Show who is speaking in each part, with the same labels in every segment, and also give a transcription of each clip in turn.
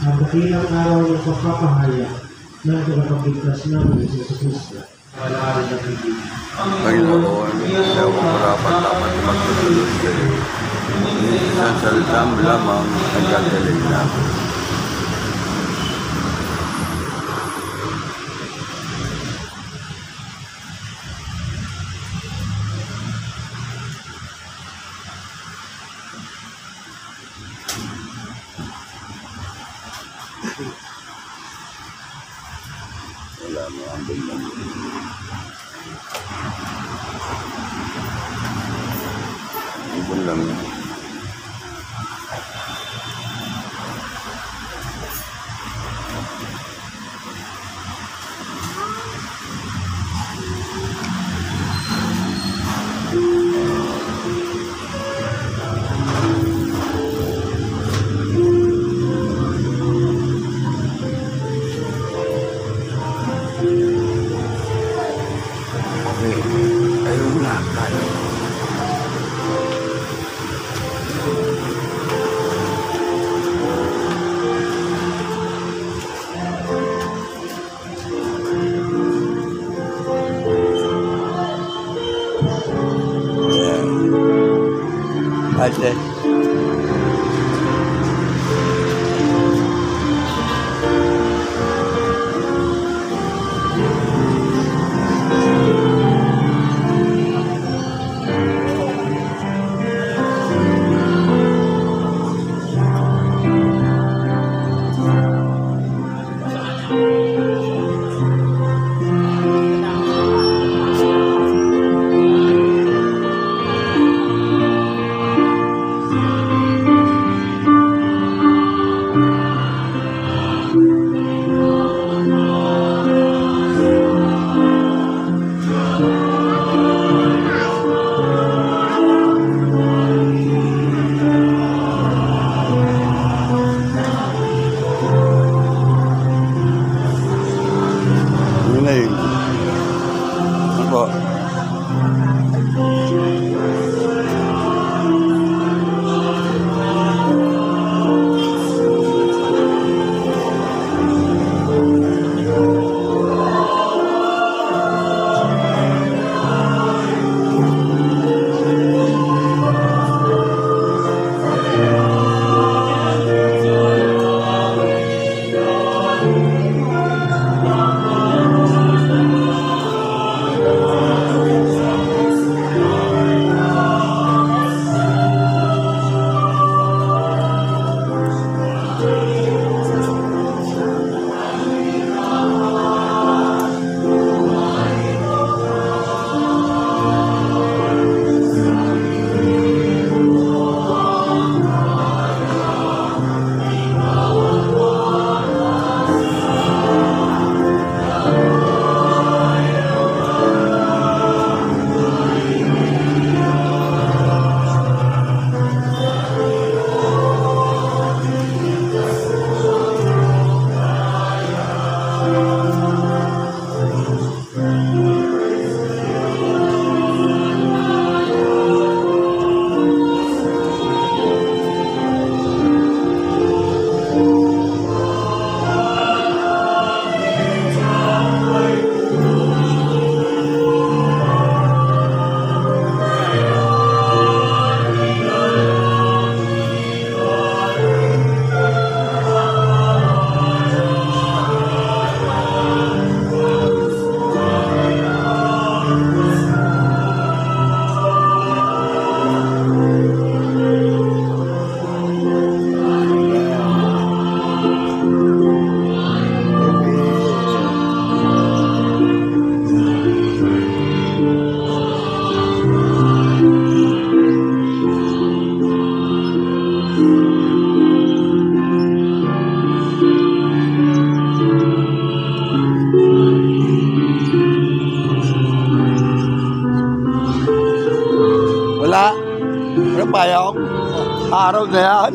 Speaker 1: ang dakilang araw ng pagpapahaya ng tagapagligtas namin sa Kristo. Wala rin ang hindi.
Speaker 2: Panginoon, kaya ko marapat dapat magkasunod sa iyo. Isang salita mo lamang ang gagaling namin. Wala mo ang bigyan. Ibon lang yun. Ayun na, kaya. Ate. Wala. Ano payong? Araw na yan.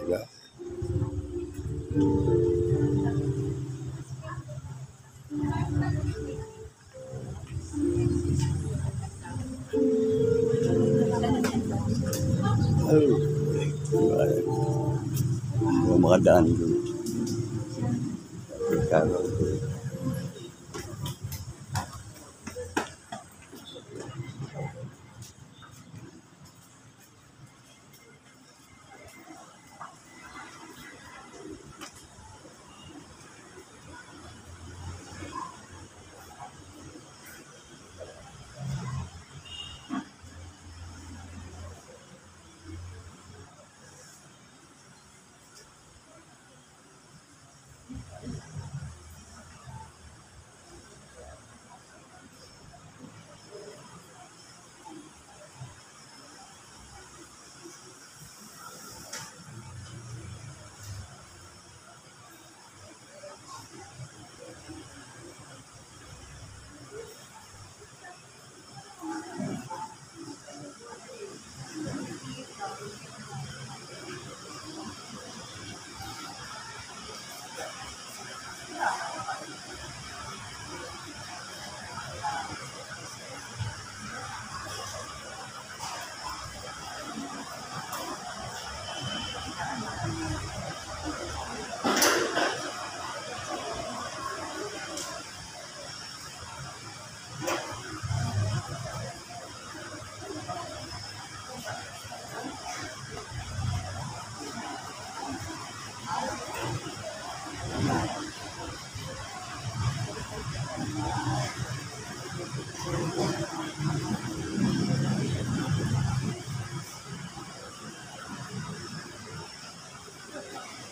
Speaker 2: talaga. Ay, makadaan doon.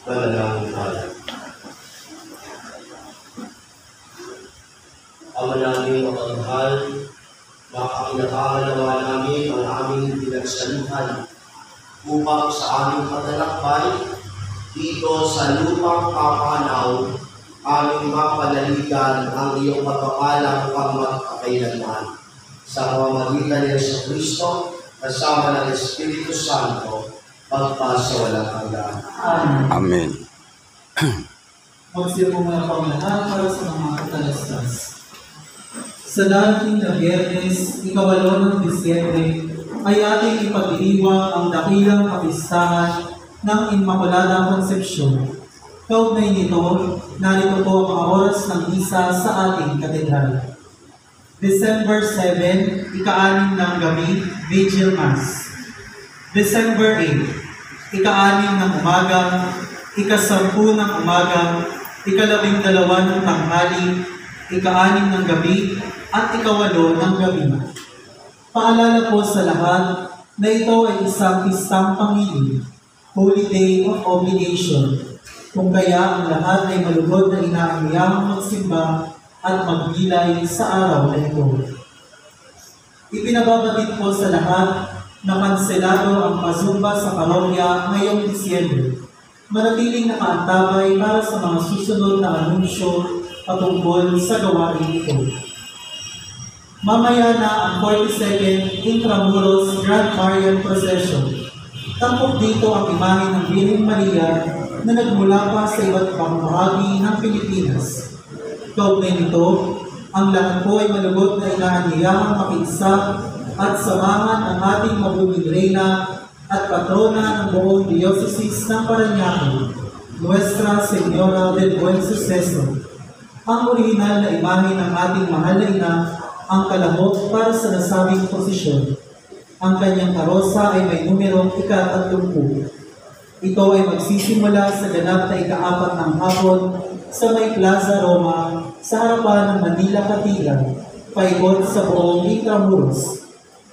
Speaker 3: Manalangin tayo. Ama namin mapagmahal, makakinakahalawa namin ang aming pinagsaluhan upang sa aming paglalakbay dito sa lupang papanaw, aming mapanaligan ang iyong pagpapalang pangmagpakailanman. Sa pamamagitan ni Jesucristo, kasama ng Espiritu Santo, pagpasawalang hanggan.
Speaker 2: Amen.
Speaker 4: Magsiya po mga panglahan para sa mga katalastas. Sa darating na Biyernes, 8 ng Disyembre, ay ating ipagdiriwang ang dakilang kapistahan ng Immaculada Concepcion. Kaugnay nito, narito po ang oras ng misa sa ating katedral. December 7, 6 ng gabi, Vigil Mass. December 8, 6 ng umaga, 10 ng umaga, 12 ng tanghali, 6 ng gabi, at 8 ng gabi. Paalala po sa lahat na ito ay isang pistang Panginoon, Holy Day of Obligation, kung kaya ang lahat ay malugod na inaangyayang magsimba at magbilay sa araw na ito. Ipinababatid po sa lahat na kanselado ang pasumba sa parokya ngayong Disyembre. Manatiling nakaantabay para sa mga susunod na anunsyo patungkol sa gawain ito. Mamaya na ang 42nd Intramuros Grand Marian Procession. Tampok dito ang imahe ng Birhen Maria na nagmula pa sa iba't ibang bahagi ng Pilipinas. Kaugnay nito, ang lahat po ay malugod na inaanyayahang makiisa at samahan ang ating mabuting reyna at patrona ng buong Diocese ng Parañaque, Nuestra Señora del Buen Suceso. Ang orihinal na imahe ng ating mahal na ina ang kalahok para sa nasabing posisyon. Ang kanyang karosa ay may numerong 30. Ito ay magsisimula sa ganap na 4 ng hapon sa may Plaza Roma sa harapan ng Manila Cathedral, paikot sa buong Intramuros.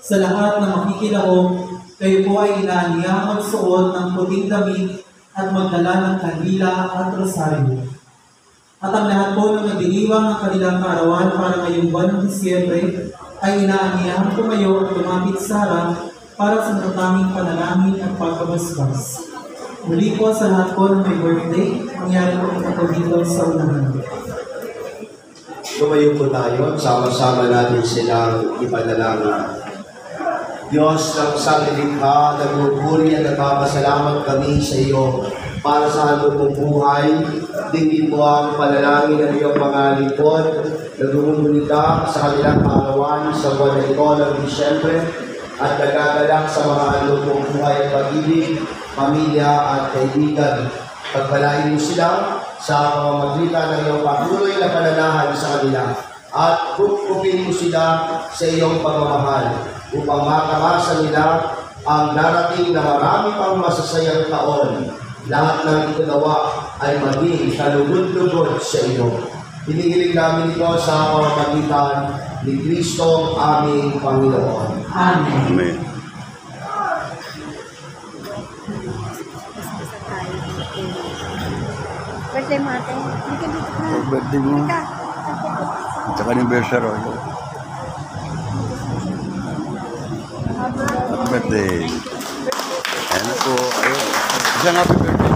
Speaker 4: Sa lahat ng makikilahok, kayo po ay inaanyayang magsuot ng puting damit at magdala ng kandila at rosaryo. At ang lahat po ng nagdiriwang ng kanilang kaarawan para ngayong buwan ng Disyembre ay inaanyayang tumayo at lumapit sa harap para sa natatanging panalangin at pagkabasbas. Muli po sa lahat po ng may birthday, mangyari po ito dito sa unahan.
Speaker 3: Tumayo po tayo, sama-sama natin silang ipanalangin. Diyos ng sanglilikha, nagpupuri at nagpapasalamat kami sa iyo para sa halong mong buhay. Tingin mo ang panalangin ng iyong mga lingkod na dumumulita sa kanilang kaarawan sa buwan na ito ng Disyembre at nagagalak sa mga halong mong buhay at pag-ibig, pamilya at kaibigan. Pagpalain mo sila sa pamamagitan ng iyong patuloy na pananahan sa kanila at kupkupin mo sila sa iyong pagmamahal upang makamasa nila ang darating na marami pang masasayang taon. Lahat ng ikunawa ay maging kalugod-lugod sa iyo. Hinihiling namin ito sa pamamagitan ni Kristo aming Panginoon.
Speaker 4: Amen.
Speaker 2: Amen.
Speaker 5: Birthday mo ate. Hindi ka dito ka.
Speaker 2: Birthday mo.
Speaker 5: Ka.
Speaker 2: At saka anniversary. Happy birthday. Ayan na po. Ayun. Isang happy birthday.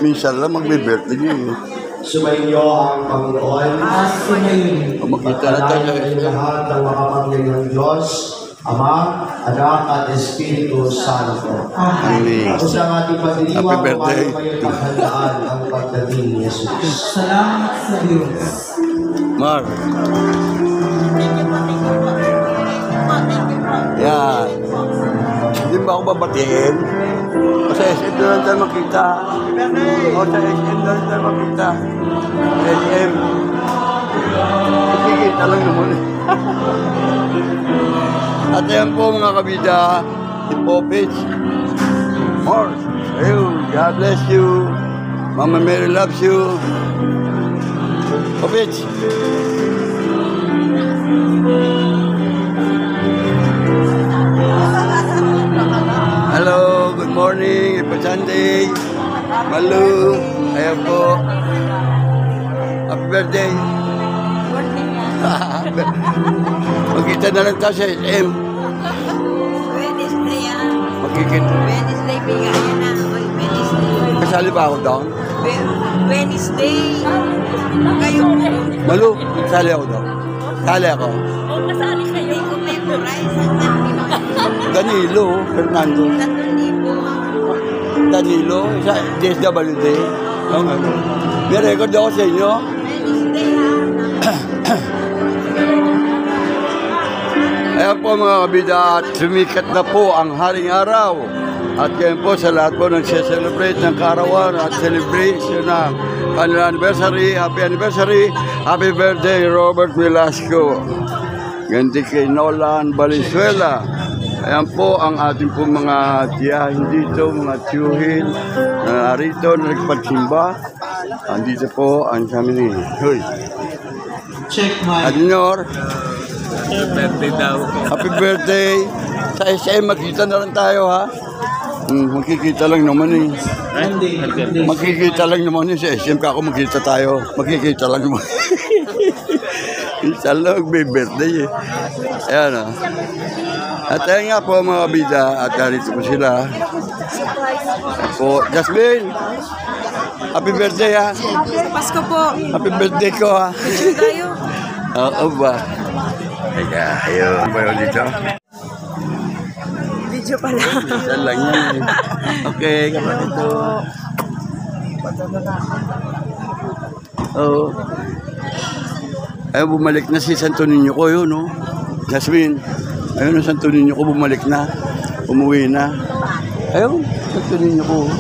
Speaker 2: Minsan lang magbe-birthday niyo eh.
Speaker 3: Sumainyo ang Panginoon.
Speaker 4: As sumayin.
Speaker 2: Makita na tayo.
Speaker 3: Pagkain lahat ng makapangyarihang Diyos, Ama, Anak at Espiritu Santo.
Speaker 2: Amen.
Speaker 3: Ako sa ating pagdiriwang,
Speaker 2: Happy birthday.
Speaker 3: paano kayo paghandaan ang pagdating ni Jesus.
Speaker 4: Salamat sa Diyos.
Speaker 2: Mar. Yan. Hindi ba ako babatiin? O sa SM na lang tayo makita. O sa SM na lang tayo makita. SM. Makikita lang naman eh. At ayan po mga kabida, si Popich. More. Ayun, God bless you. Mama Mary loves you. Popich. Hello, good morning. Happy Sunday. Malu. Ayan po. Happy birthday. Magkita na lang tayo sa SM.
Speaker 5: Wednesday yan.
Speaker 2: Magkikita.
Speaker 5: Wednesday, bigayan na. Oy, Wednesday.
Speaker 2: Kasali ba ako doon?
Speaker 5: Wednesday. Kayo.
Speaker 2: Malu, kasali ako doon. Kasali ako.
Speaker 5: O, kasali kayo. Hindi ko memorize.
Speaker 2: Danilo, Fernando.
Speaker 5: 3,000.
Speaker 2: Danilo, sa DSWD. May record ako sa inyo.
Speaker 5: Wednesday ha.
Speaker 2: Ayan po mga kabida, at sumikat na po ang haring araw. At yan po sa lahat po nang celebrate ng kaarawan at celebration ng kanilang anniversary. Happy birthday Robert Velasco. Ganti kay Nolan Valenzuela. Ayan po ang ating po mga tiyahin dito, mga tiyuhin na narito na nagpagsimba. Andito po ang sabi ni Huy.
Speaker 4: Check my.
Speaker 2: Adinor.
Speaker 6: Happy birthday daw.
Speaker 2: Happy birthday. Sa SM, magkita na lang tayo, ha? Magkikita lang naman eh.
Speaker 4: Monday.
Speaker 2: Magkikita lang naman eh. Sa SM, ako magkita tayo. Magkikita lang naman. Isa lang, may birthday eh. Ayan, ha? At ayan nga po, mga bida. At narito po sila. Po, Jasmine. Happy birthday, ha?
Speaker 5: Pasko po.
Speaker 2: Happy birthday ko, ha?
Speaker 5: Picture tayo.
Speaker 2: Oo ba? Teka, ayun. Ano ba yun dito?
Speaker 5: Video pala.
Speaker 2: Isa lang yan eh. Okay, kapatid ko. Oo. Ayun, bumalik na si Santo Niño ko yun, no? Jasmine, ayun ang Santo Niño ko, bumalik na. Umuwi na. Ayun, Santo Niño ko.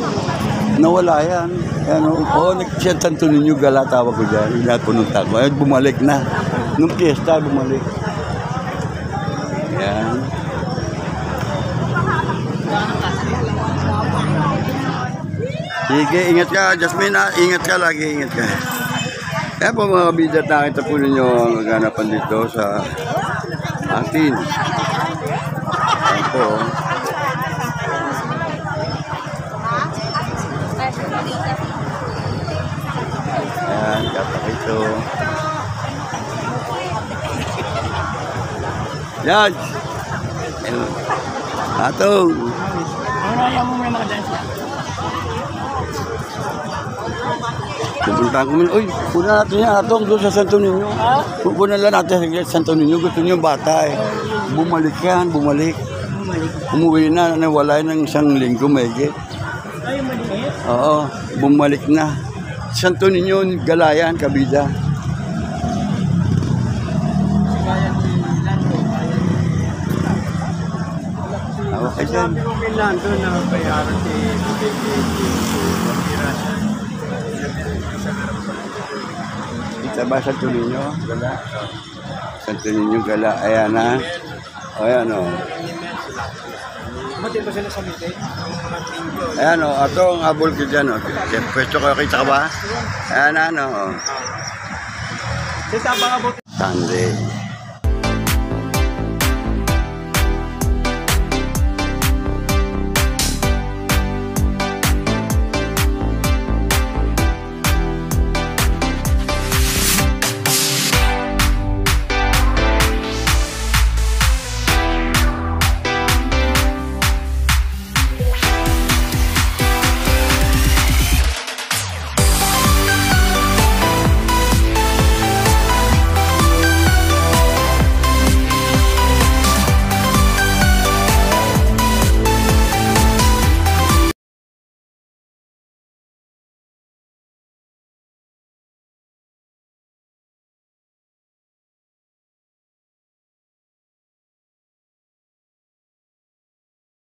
Speaker 2: Nawala yan. Ayun, siya Santo Niño, gala tawag ko dyan. Inapununta ko. Ayun, bumalik na. Nung fiesta, bumalik. Yan. Sige, ingat ka, Jasmine, ha? Ingat ka lagi, ingat ka. Kaya po mga kabidat, nakita po ninyo ang ganapan dito sa atin. Ayan po. Ayan, kapak ito. Yan. Atong.
Speaker 5: Ano, ayaw mo muna makadance.
Speaker 2: Pupuntahan ko muna. Uy, punan natin yan. Atong doon sa Santo Niño. Pupunan lang natin sa Santo Niño. Gusto niyo yung bata eh. Bumalik yan, bumalik. Umuwi na, nawala ng isang linggo mahigit.
Speaker 7: Ay, maliit.
Speaker 2: Oo, bumalik na. Santo Niño, Galayan, Kabida. Okay, dyan.
Speaker 7: Sabi ko kay Lando na bayaran si
Speaker 2: Kita ba Santo Niño? Gala. Santo Niño, Gala. Ayan na. Ayan o.
Speaker 7: Mati ba sila sa meeting?
Speaker 2: Ayan o. Ato ang abol ko dyan o. Pwesto ko kita ka ba? Ayan na o.
Speaker 7: Sa Sabang Abot.
Speaker 2: Sunday.